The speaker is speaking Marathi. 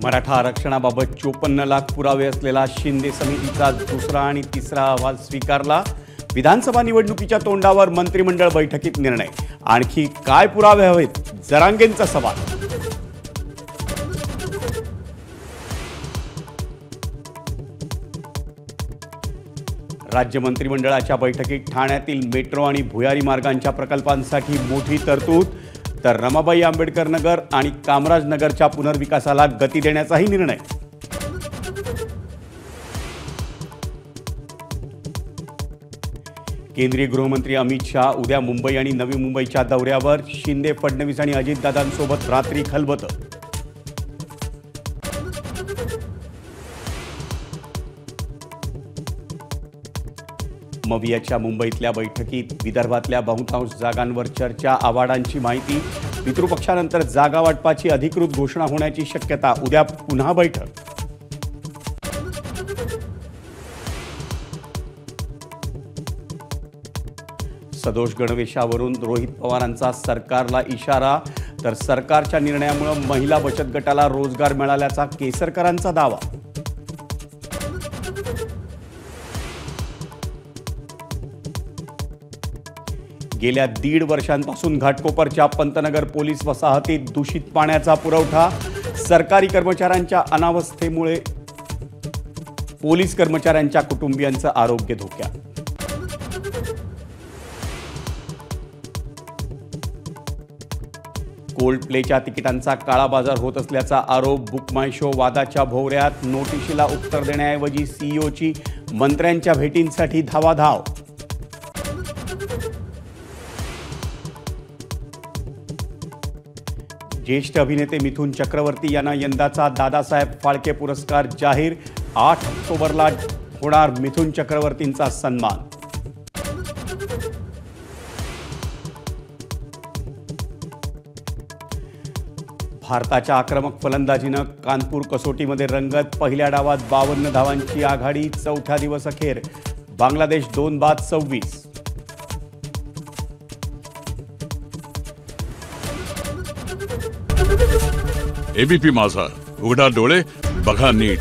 मराठा आरक्षणाबाबत 54 लाख पुरावे असलेला शिंदे समितीचा दुसरा आणि तिसरा अहवाल स्वीकारला। विधानसभा निवडणुकीच्या तोंडावर मंत्रिमंडळ बैठकीत निर्णय। आणखी काय पुरावे हवेत? जरांगेंचा सवाल। राज्य मंत्रिमंडळाच्या बैठकीत ठाण्यातील मेट्रो आणि भुयारी मार्गांच्या प्रकल्पांसाठी मोठी तरतूद, तर रमाबाई आंबेडकर नगर आणि कामराज नगरच्या पुनर्विकासाला गती देण्याचाही निर्णय। केंद्रीय गृहमंत्री अमित शाह उद्या मुंबई आणि नवी मुंबईच्या दौऱ्यावर। शिंदे, फडणवीस आणि अजितदादांसोबत रात्री खलबतं। मवियाच्या मुंबईतल्या बैठकीत विदर्भातल्या बहुतांश जागांवर चर्चा, आवाडांची माहिती। पितृपक्षानंतर जागा वाटपाची अधिकृत घोषणा होण्याची शक्यता। उद्या पुन्हा बैठक। सदोष गणवेशावरून रोहित पवारांचा सरकारला इशारा, तर सरकारच्या निर्णयामुळे महिला बचत गटाला रोजगार मिळाल्याचा केसरकरांचा दावा। गेल्या 1.5 वर्षांपासून घाटकोपरच्या पंतनगर पोलीस वसाहतीत दूषित पाण्याचा पुरवठा। सरकारी कर्मचाऱ्यांच्या अनावस्थेमुळे पोलीस कर्मचाऱ्यांच्या कुटुंबियांचं आरोग्य धोक्यात। कोल्ड प्लेच्या तिकिटांचा काळाबाजार होत असल्याचा आरोप। बुक माय शो वादाच्या भोवऱ्यात। नोटिशीला उत्तर देण्याऐवजी सीईओची मंत्र्यांच्या भेटींसाठी धावाधाव। ज्येष्ठ अभिनेते मिथुन चक्रवर्ती यांना यंदाचा दादासाहेब फाळके पुरस्कार जाहीर। 8 ऑक्टोबरला होणार मिथुन चक्रवर्तींचा सन्मान। भारताच्या आक्रमक फलंदाजीनं कानपूर कसोटीमध्ये रंगत। पहिल्या डावात 52 धावांची आघाडी। चौथ्या दिवस अखेर बांगलादेश 2 बाद 26। एबीपी माझा, उघडा डोळे बघा नीट।